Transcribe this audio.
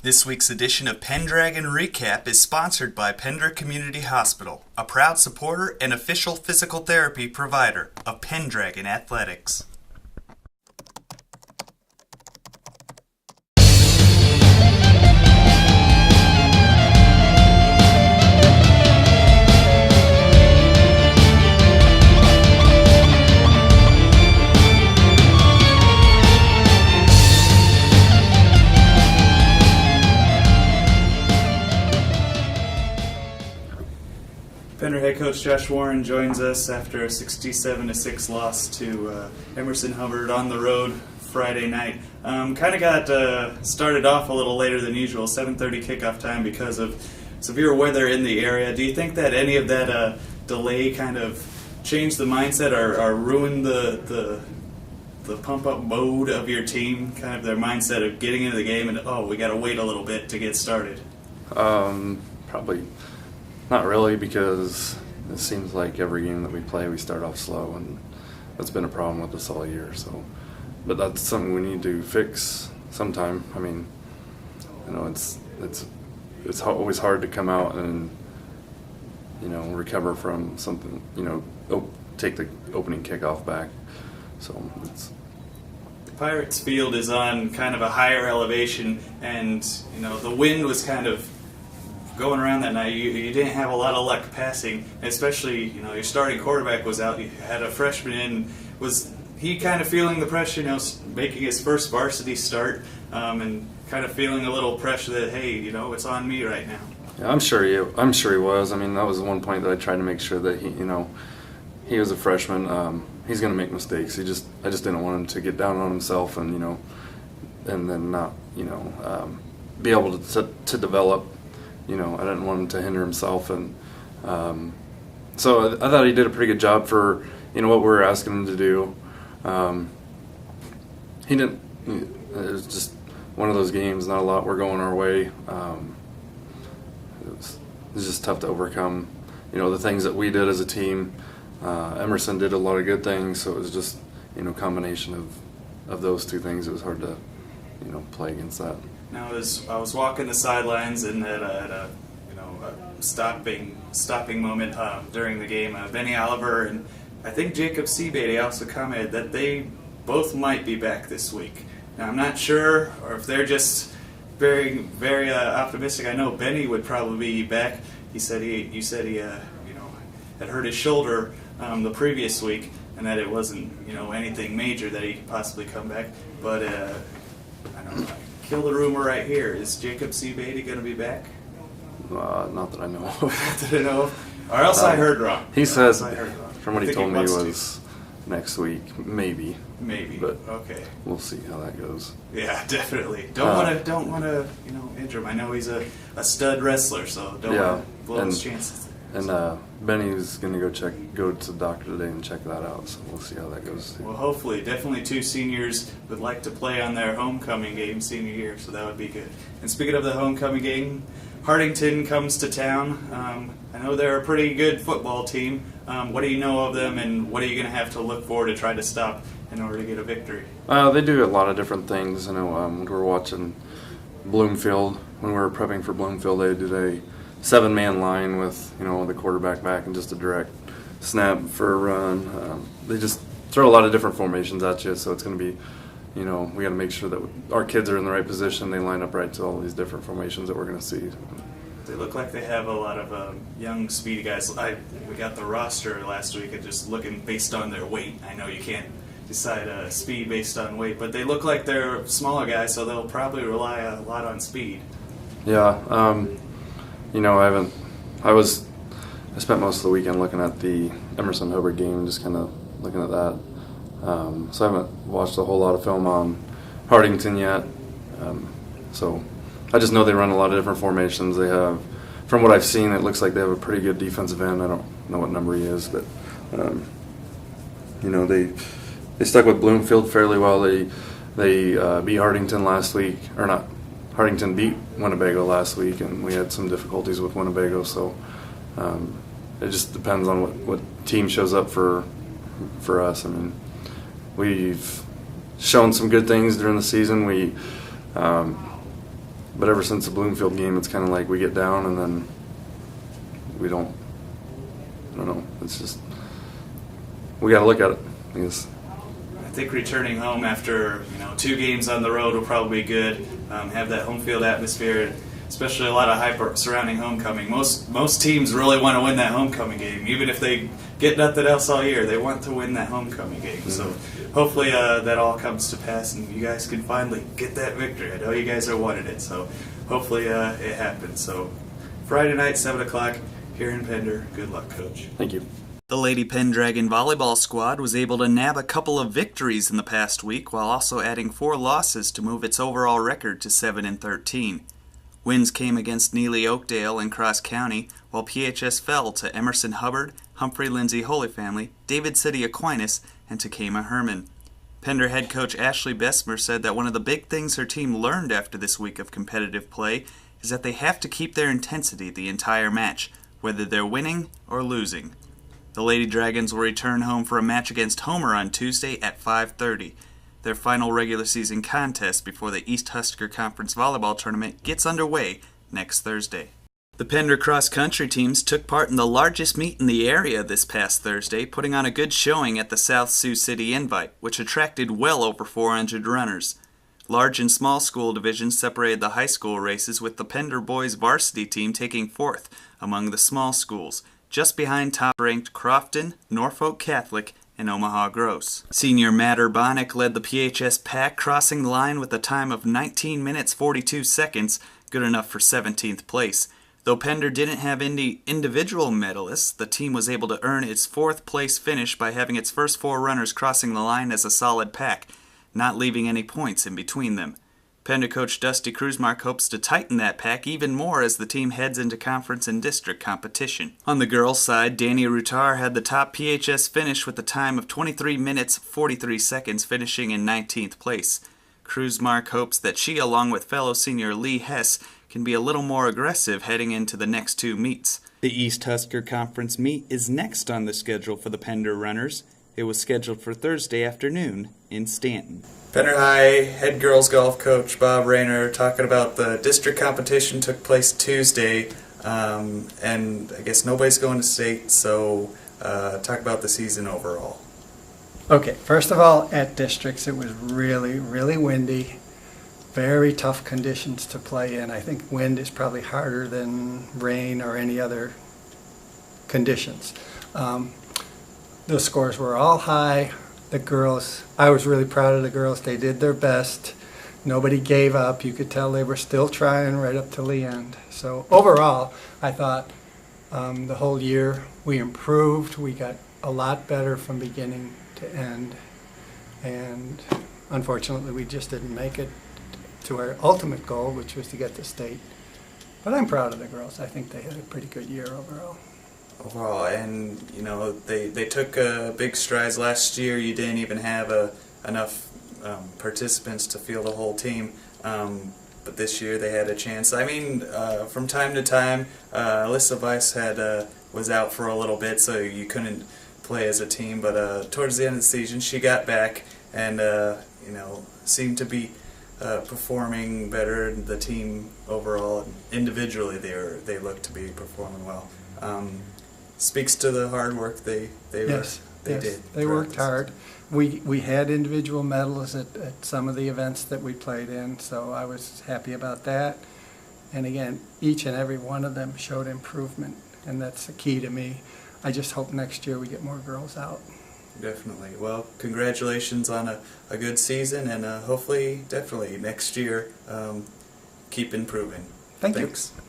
This week's edition of Pendragon Recap is sponsored by Pender Community Hospital, a proud supporter and official physical therapy provider of Pendragon Athletics. Pender head coach Josh Warren joins us after a 67-6 loss to Emerson-Hubbard on the road Friday night. Kind of got started off a little later than usual, 7:30 kickoff time because of severe weather in the area. Do you think that any of that delay kind of changed the mindset or ruined the pump-up mode of your team, kind of their mindset of getting into the game and, we got to wait a little bit to get started? Probably not really, because it seems like every game that we play we start off slow, and that's been a problem with us all year. So, but that's something we need to fix sometime. I mean, it's always hard to come out and recover from something. Take the opening kickoff back. So it's. Pirates Field is on kind of a higher elevation, and the wind was kind of going around that night. You didn't have a lot of luck passing, especially your starting quarterback was out. You had a freshman in. Was he kind of feeling the pressure, making his first varsity start, and kind of feeling a little pressure that, hey, it's on me right now? Yeah, I'm sure he was. I mean, that was the one point that I tried to make sure that he was a freshman. He's going to make mistakes. I just didn't want him to get down on himself and and then not be able to develop. I didn't want him to hinder himself, and so I thought he did a pretty good job for what we were asking him to do. He didn't. It was just one of those games. Not a lot were going our way. It was just tough to overcome. The things that we did as a team. Emerson did a lot of good things, so it was just combination of those two things. It was hard to play against that. Now, I was walking the sidelines, and at a stopping moment during the game, Benny Oliver and I think Jacob Seabeatty also commented that they both might be back this week. Now, I'm not sure, or if they're just very, very optimistic. I know Benny would probably be back. You said he had hurt his shoulder the previous week, and that it wasn't anything major that he could possibly come back. But I don't know. Kill the rumor right here. Is Jacob Seabeatty going to be back? Not that I know of. Not that I know of. Or else I heard wrong. He says, from what he told me, was next week, maybe. Maybe. But okay. We'll see how that goes. Yeah, definitely. Don't want to injure him. I know he's a stud wrestler, so don't want to blow his chances. And Benny's going to go to the doctor today and check that out, so we'll see how that goes. Well, hopefully. Definitely two seniors would like to play on their homecoming game senior year, so that would be good. And speaking of the homecoming game, Hartington comes to town. I know they're a pretty good football team. What do you know of them, and what are you going to have to look for to try to stop in order to get a victory? They do a lot of different things. We were watching Bloomfield. When we were prepping for Bloomfield, they did a 7-man line with the quarterback back and just a direct snap for a run. They just throw a lot of different formations at you, so it's going to be we got to make sure that our kids are in the right position. They line up right to all these different formations that we're going to see. They look like they have a lot of young, speedy guys. We got the roster last week, and just looking based on their weight. I know you can't decide speed based on weight, but they look like they're smaller guys, so they'll probably rely a lot on speed. Yeah. I spent most of the weekend looking at the Emerson-Hubbard game, just kind of looking at that. So I haven't watched a whole lot of film on Hartington yet. So I just know they run a lot of different formations. They have, from what I've seen, it looks like they have a pretty good defensive end. I don't know what number he is, but they stuck with Bloomfield fairly well. They beat Hartington last week, or not. Hartington beat Winnebago last week, and we had some difficulties with Winnebago. So it just depends on what team shows up for us. I mean, we've shown some good things during the season. We but ever since the Bloomfield game, it's kind of like we get down and then we don't. I don't know. It's just we got to look at it. I guess. I think returning home after 2 games on the road will probably be good. Have that home field atmosphere, especially a lot of hype surrounding homecoming. Most teams really want to win that homecoming game, even if they get nothing else all year. They want to win that homecoming game. Mm-hmm. So hopefully that all comes to pass, and you guys can finally get that victory. I know you guys are wanting it, so hopefully it happens. So Friday night, 7 o'clock here in Pender. Good luck, Coach. Thank you. The Lady Pendragon volleyball squad was able to nab a couple of victories in the past week while also adding 4 losses to move its overall record to 7-13. Wins came against Neely Oakdale and Cross County, while PHS fell to Emerson-Hubbard, Humphrey Lindsay Holy Family, David City Aquinas, and Takema Herman. Pender head coach Ashley Besmer said that one of the big things her team learned after this week of competitive play is that they have to keep their intensity the entire match, whether they're winning or losing. The Lady Dragons will return home for a match against Homer on Tuesday at 5:30. Their final regular season contest before the East Husker Conference Volleyball Tournament gets underway next Thursday. The Pender cross-country teams took part in the largest meet in the area this past Thursday, putting on a good showing at the South Sioux City Invite, which attracted well over 400 runners. Large and small school divisions separated the high school races, with the Pender boys varsity team taking 4th among the small schools, just behind top-ranked Crofton, Norfolk Catholic, and Omaha Gross. Senior Matt Urbanic led the PHS pack, crossing the line with a time of 19 minutes 42 seconds, good enough for 17th place. Though Pender didn't have any individual medalists, the team was able to earn its 4th place finish by having its first 4 runners crossing the line as a solid pack, not leaving any points in between them. Pender coach Dusty Kruzmark hopes to tighten that pack even more as the team heads into conference and district competition. On the girls' side, Danny Rutar had the top PHS finish with a time of 23 minutes 43 seconds, finishing in 19th place. Kruzmark hopes that she, along with fellow senior Lee Hess, can be a little more aggressive heading into the next 2 meets. The East Husker Conference meet is next on the schedule for the Pender runners. It was scheduled for Thursday afternoon in Stanton. Pender High head girls golf coach Bob Rayner talking about the district competition took place Tuesday, and I guess nobody's going to state, so talk about the season overall. Okay, first of all, at districts it was really, really windy, very tough conditions to play in. I think wind is probably harder than rain or any other conditions. The scores were all high. The girls, I was really proud of the girls. They did their best. Nobody gave up. You could tell they were still trying right up to the end. So overall, I thought the whole year we improved. We got a lot better from beginning to end. And unfortunately, we just didn't make it to our ultimate goal, which was to get to state. But I'm proud of the girls. I think they had a pretty good year overall. And they took big strides last year. You didn't even have enough participants to field a whole team, but this year they had a chance. I mean, from time to time, Alyssa Weiss was out for a little bit, so you couldn't play as a team. But towards the end of the season, she got back and seemed to be performing better. The team overall, and individually, they looked to be performing well. Speaks to the hard work they did. They worked hard. We had individual medals at some of the events that we played in, so I was happy about that. And again, each and every one of them showed improvement, and that's the key to me. I just hope next year we get more girls out. Definitely. Well, congratulations on a good season, and hopefully, definitely next year, keep improving. Thanks. You.